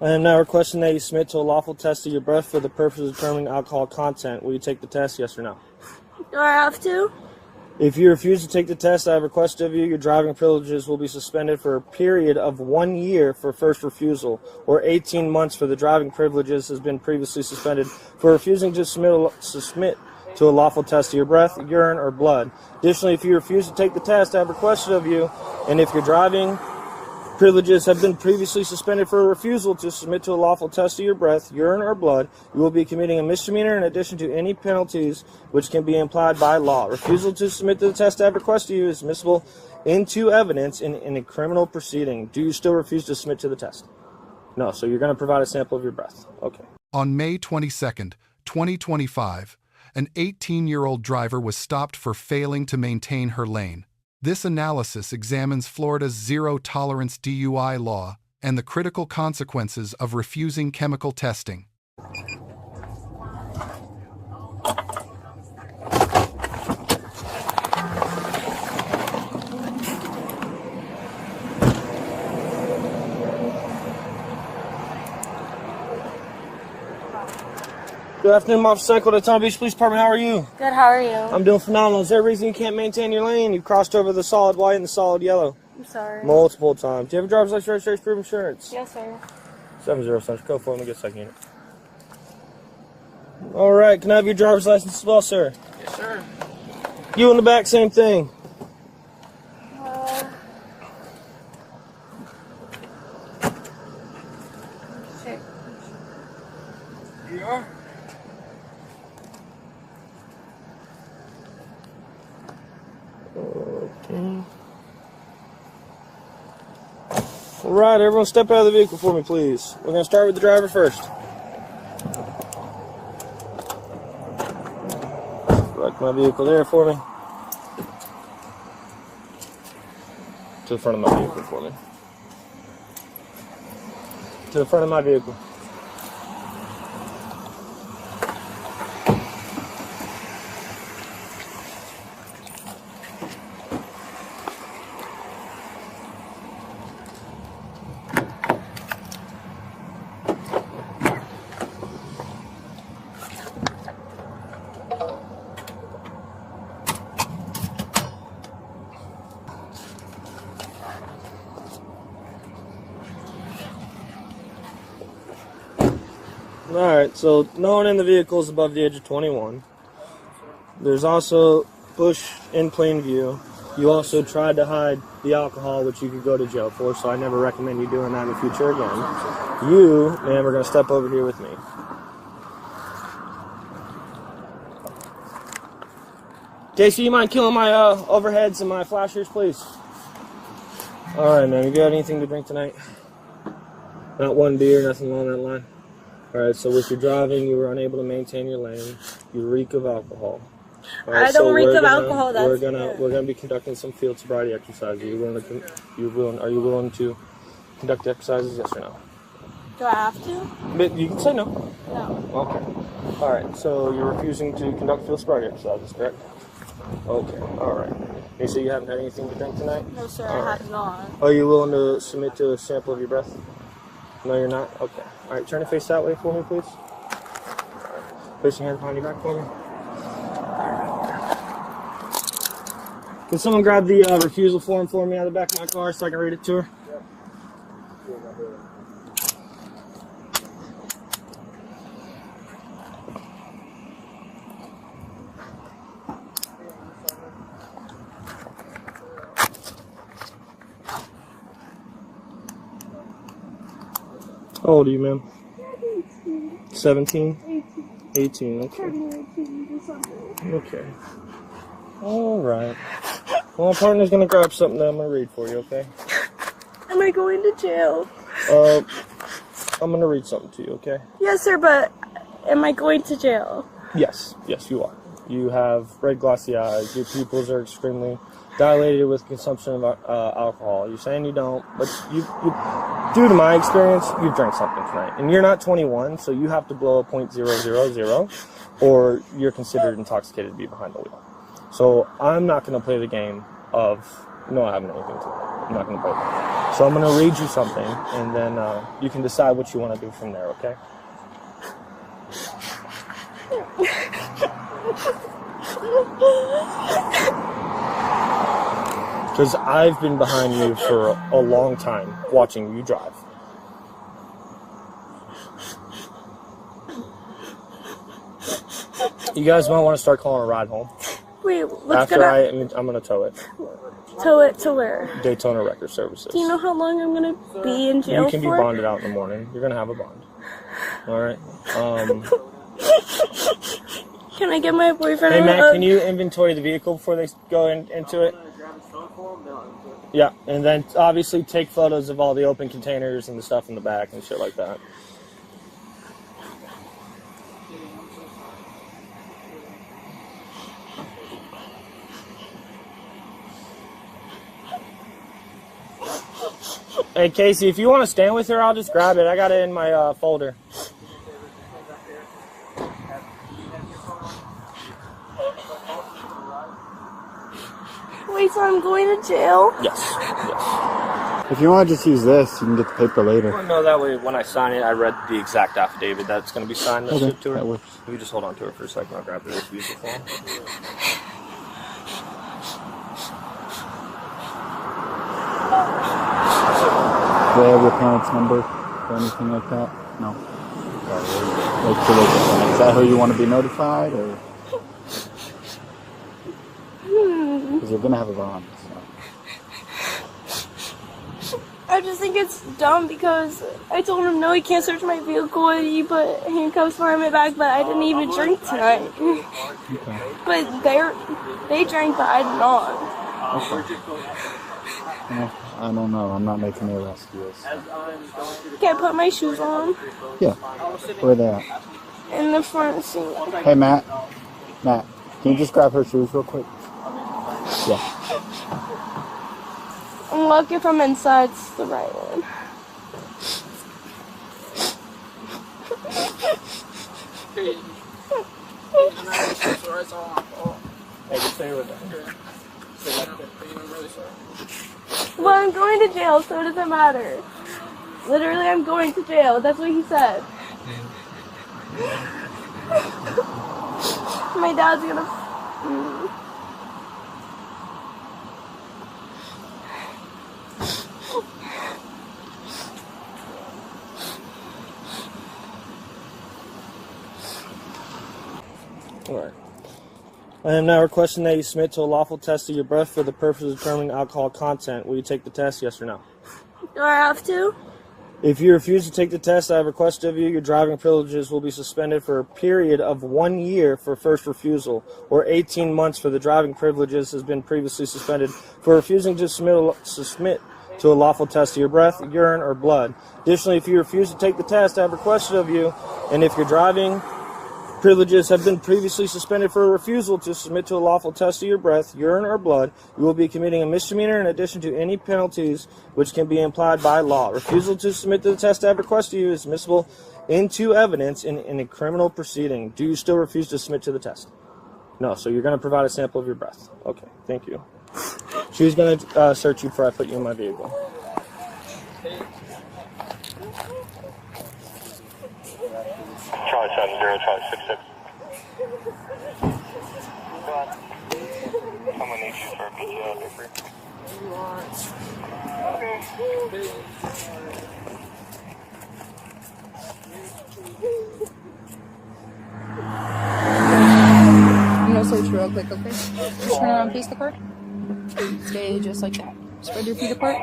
I am now requesting that you submit to a lawful test of your breath for the purpose of determining alcohol content. Will you take the test, yes or no? Do I have to? If you refuse to take the test I have requested of you, your driving privileges will be suspended for a period of 1 year for first refusal, or 18 months for the driving privileges has been previously suspended for refusing to submit to a lawful test of your breath, urine, or blood. Additionally, if you refuse to take the test I have requested of you, and if your driving privileges have been previously suspended for a refusal to submit to a lawful test of your breath, urine, or blood, you will be committing a misdemeanor in addition to any penalties which can be implied by law. Refusal to submit to the test I have requested of you is admissible into evidence in a criminal proceeding. Do you still refuse to submit to the test? No, so you're going to provide a sample of your breath. Okay. On May 22nd, 2025, an 18-year-old driver was stopped for failing to maintain her lane. This analysis examines Florida's zero-tolerance DUI law and the critical consequences of refusing chemical testing. Good afternoon, Officer Cycle to Tampa Beach Police Department. How are you? Good, how are you? I'm doing phenomenal. Is there a reason you can't maintain your lane? You crossed over the solid white and the solid yellow. I'm sorry. Multiple times. Do you have a driver's license, registration, proof of insurance? Yes, sir. 70 Central Code 4. Let me get a second unit. All right. Can I have your driver's license as well, sir? Yes, sir. You in the back, same thing. Shit. You are? Okay. All right, everyone step out of the vehicle for me, please. We're going to start with the driver first. Select my vehicle there for me. To the front of my vehicle for me. To the front of my vehicle. Alright, so no one in the vehicle is above the age of 21. There's also bush in plain view. You also tried to hide the alcohol, which you could go to jail for, so I never recommend you doing that in the future again. You, ma'am, are going to step over here with me. Casey, you mind killing my overheads and my flashers, please? Alright, man, you got anything to drink tonight? Not one beer, nothing along that line? Alright, so with your driving, you were unable to maintain your lane. You reek of alcohol. Right, I don't reek of alcohol. We're gonna be conducting some field sobriety exercises. Are you willing to conduct exercises? Yes or no? Do I have to? But you can say no. No. Okay. All right. So you're refusing to conduct field sobriety exercises, correct? Okay. All right. You say you haven't had anything to drink tonight? No, sir. All I right. have not. Are you willing to submit to a sample of your breath? No, you're not? Okay. All right, turn your face that way for me, please. Place your hand behind your back for me. Can someone grab the refusal form for me out of the back of my car so I can read it to her? How old are you, ma'am? 17? 18, okay. Okay. Alright. Well, my partner's gonna grab something that I'm gonna read for you, okay? Am I going to jail? I'm gonna read something to you, okay? Yes, sir, but am I going to jail? Yes, you are. You have red glassy eyes, your pupils are extremely dilated with consumption of alcohol. You're saying you don't, but you due to my experience, you've drank something tonight. And you're not 21, so you have to blow a .000, or you're considered intoxicated to be behind the wheel. So I'm not going to play the game of No, I haven't anything to. I'm not going to break. So I'm going to read you something, and then you can decide what you want to do from there, okay? Because I've been behind you for a long time, watching you drive. You guys might want to start calling a ride home. Wait, I'm going to tow it. Tow it to where? Daytona Record Services. Do you know how long I'm going to be in jail for? You can be bonded out in the morning. You're going to have a bond. All right. Can I get my boyfriend? Hey, Matt, can you inventory the vehicle before they go into it? Yeah, and then obviously take photos of all the open containers and the stuff in the back and shit like that. Hey, Casey, if you want to stand with her, I'll just grab it. I got it in my folder. Wait, so I'm going to jail? Yes. If you want to just use this, you can get the paper later. Well, no, that way when I sign it, I read the exact affidavit that's going to be signed. Okay, to her. that works. You just hold on to her for a second. I'll grab the refusal form. Do they have your parents' number or anything like that? No. Is that how you want to be notified, or? Because you're gonna have a bond. So. I just think it's dumb because I told him no, he can't search my vehicle and he put handcuffs behind my back, but I didn't even drink tonight. Okay. But they drank, but I did not. Okay. Well, I don't know. I'm not making the arrest for this. Can I put my shoes on? Yeah. Where are they at? In the front seat. Hey, Matt. Matt, can you just grab her shoes real quick? Yeah. And look, if I'm inside, it's the right one. Hey, just stay with her. Well, I'm going to jail, so it doesn't matter. Literally, I'm going to jail. That's what he said. My dad's gonna... Alright. I am now requesting that you submit to a lawful test of your breath for the purpose of determining alcohol content. Will you take the test, yes or no? Do I have to? If you refuse to take the test I have requested of you, your driving privileges will be suspended for a period of 1 year for first refusal, or 18 months for the driving privileges has been previously suspended for refusing to submit to a lawful test of your breath, urine, or blood. Additionally, if you refuse to take the test I have requested of you, and if your driving privileges have been previously suspended for a refusal to submit to a lawful test of your breath, urine, or blood, you will be committing a misdemeanor in addition to any penalties which can be implied by law. Refusal to submit to the test I have requested of you is admissible into evidence in a criminal proceeding. Do you still refuse to submit to the test? No, so you're going to provide a sample of your breath. Okay, thank you. She's going to search you before I put you in my vehicle. Charlie 70, Charlie 66. Someone needs you for a PTO, for free. I'm gonna search real quick, okay? Just turn around, face the car. Stay just like that. Spread your feet apart.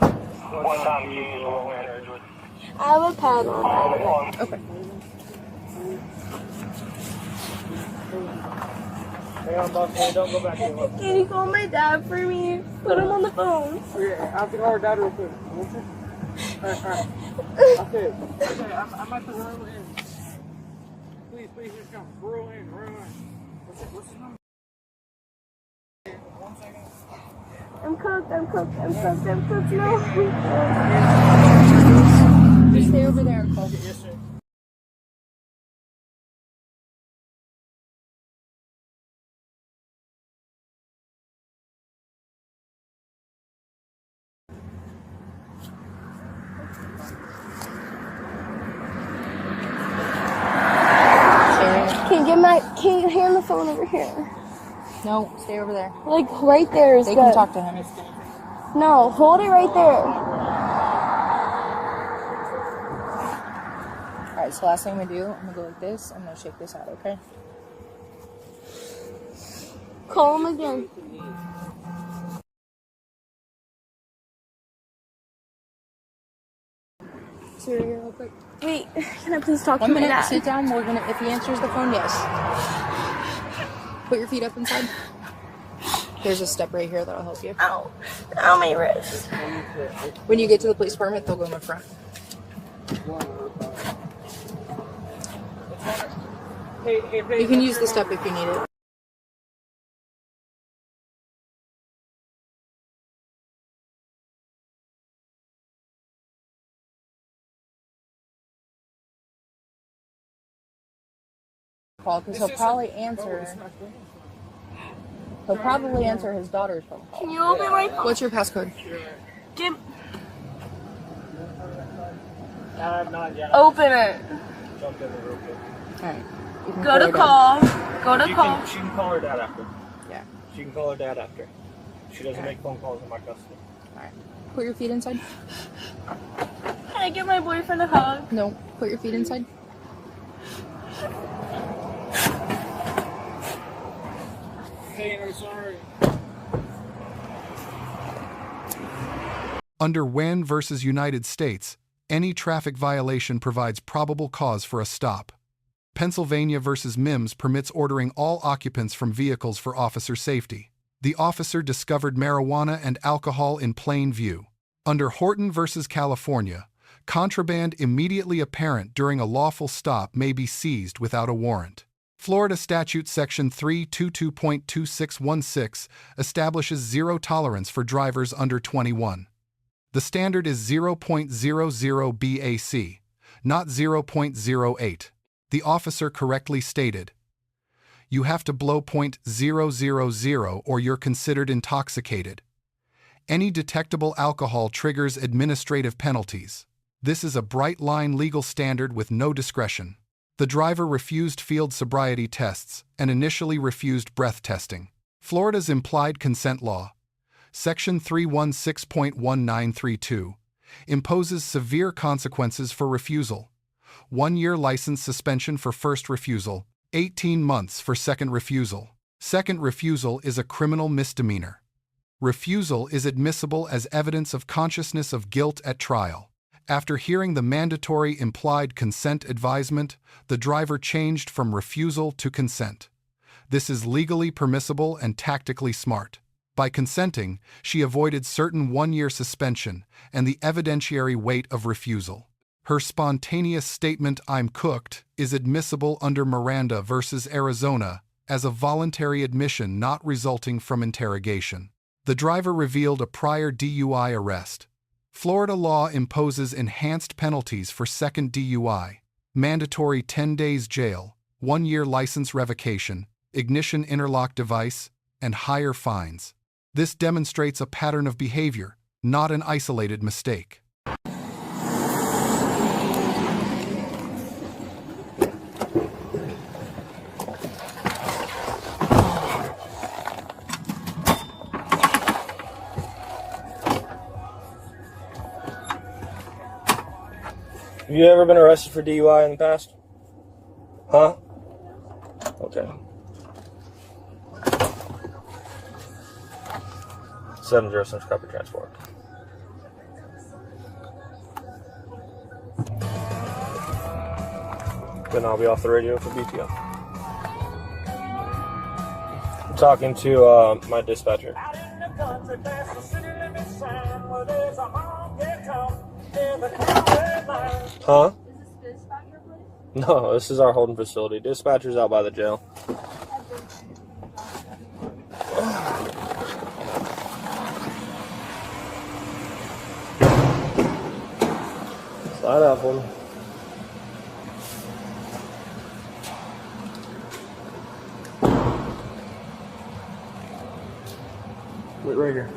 What time do you use a lantern? I have a pad on. Okay. Hang on, boss man, don't go back to your look. Can you call my dad for me? Put him on the phone. Yeah, I have to call her dad real quick. Alright. Okay. I might put her in. Please, just come. Roll in. What's his number? I'm cooked. No. Just stay over there and call. Yes, sir. Can you hand the phone over here? No, stay over there. Like, right there is They good. can talk to him. No, hold it right there. Alright, so last thing we do, I'm gonna go like this. I'm gonna shake this out, okay? Call him again. Siri, real quick. Wait, can I please talk 1 to my minute, dad? sit down. We're gonna, if he answers the phone, yes. Put your feet up inside. There's a step right here that'll help you. Ow. Ow, my wrist. When you get to the police department, they'll go in the front. You can use the step if you need it. Call because he'll probably answer. He'll probably answer his daughter's phone call. Can you open my phone? What's your passcode? Give. Not yet. Open it. Jump in there real quick. Alright. Go to call. Go to call. She can call her dad after. Yeah. She can call her dad after. She doesn't make phone calls in my custody. Alright. Put your feet inside. Can I give my boyfriend a hug? No. Put your feet inside. Hey, I'm sorry. Under Wen versus United States, any traffic violation provides probable cause for a stop. Pennsylvania versus Mims permits ordering all occupants from vehicles for officer safety. The officer discovered marijuana and alcohol in plain view. Under Horton versus California, contraband immediately apparent during a lawful stop may be seized without a warrant. Florida Statute Section 322.2616 establishes zero tolerance for drivers under 21. The standard is 0.00 BAC, not 0.08. The officer correctly stated, "You have to blow .000 or you're considered intoxicated. Any detectable alcohol triggers administrative penalties. This is a bright-line legal standard with no discretion." The driver refused field sobriety tests and initially refused breath testing. Florida's Implied Consent Law, Section 316.1932, imposes severe consequences for refusal: 1-year license suspension for first refusal, 18 months for second refusal. Second refusal is a criminal misdemeanor. Refusal is admissible as evidence of consciousness of guilt at trial. After hearing the mandatory implied consent advisement, the driver changed from refusal to consent. This is legally permissible and tactically smart. By consenting, she avoided certain 1-year suspension and the evidentiary weight of refusal. Her spontaneous statement, "I'm cooked," is admissible under Miranda versus Arizona as a voluntary admission not resulting from interrogation. The driver revealed a prior DUI arrest. Florida law imposes enhanced penalties for second DUI: mandatory 10 days jail, 1-year license revocation, ignition interlock device, and higher fines. This demonstrates a pattern of behavior, not an isolated mistake. Have you ever been arrested for DUI in the past? Huh? Okay. 70 cents copy transport. Then I'll be off the radio for BTO. I'm talking to my dispatcher. Huh? No, this is our holding facility. Dispatcher's out by the jail. Slide out for me. Wait right here.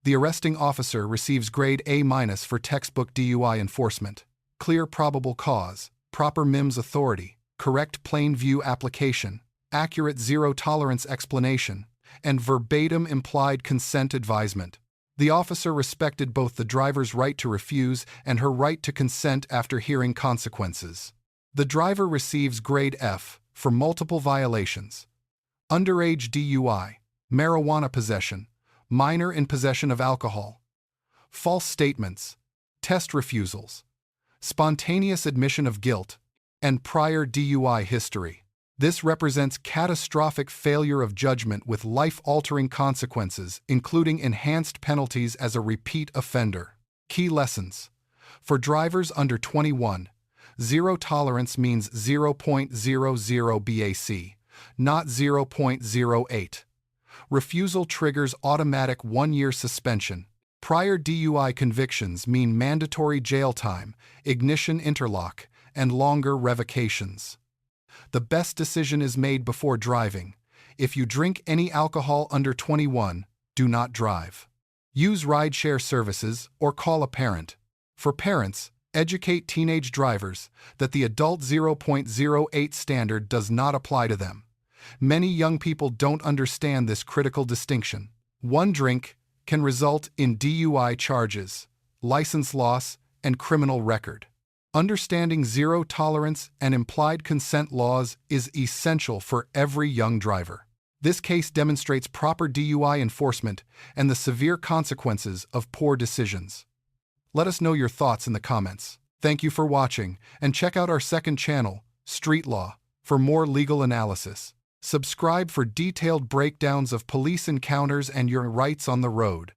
The arresting officer receives grade A- for textbook DUI enforcement. Clear probable cause, proper MIMS authority, correct plain view application, accurate zero-tolerance explanation, and verbatim implied consent advisement. The officer respected both the driver's right to refuse and her right to consent after hearing consequences. The driver receives grade F for multiple violations: underage DUI, marijuana possession, minor in possession of alcohol, false statements, test refusals, spontaneous admission of guilt, and prior DUI history. This represents catastrophic failure of judgment with life-altering consequences, including enhanced penalties as a repeat offender. Key lessons. For drivers under 21, zero tolerance means 0.00 BAC, not 0.08. Refusal triggers automatic 1-year suspension. Prior DUI convictions mean mandatory jail time, ignition interlock, and longer revocations. The best decision is made before driving. If you drink any alcohol under 21, do not drive. Use rideshare services or call a parent. For parents, educate teenage drivers that the adult 0.08 standard does not apply to them. Many young people don't understand this critical distinction. One drink can result in DUI charges, license loss, and criminal record. Understanding zero tolerance and implied consent laws is essential for every young driver. This case demonstrates proper DUI enforcement and the severe consequences of poor decisions. Let us know your thoughts in the comments. Thank you for watching, and check out our second channel, Street Law, for more legal analysis. Subscribe for detailed breakdowns of police encounters and your rights on the road.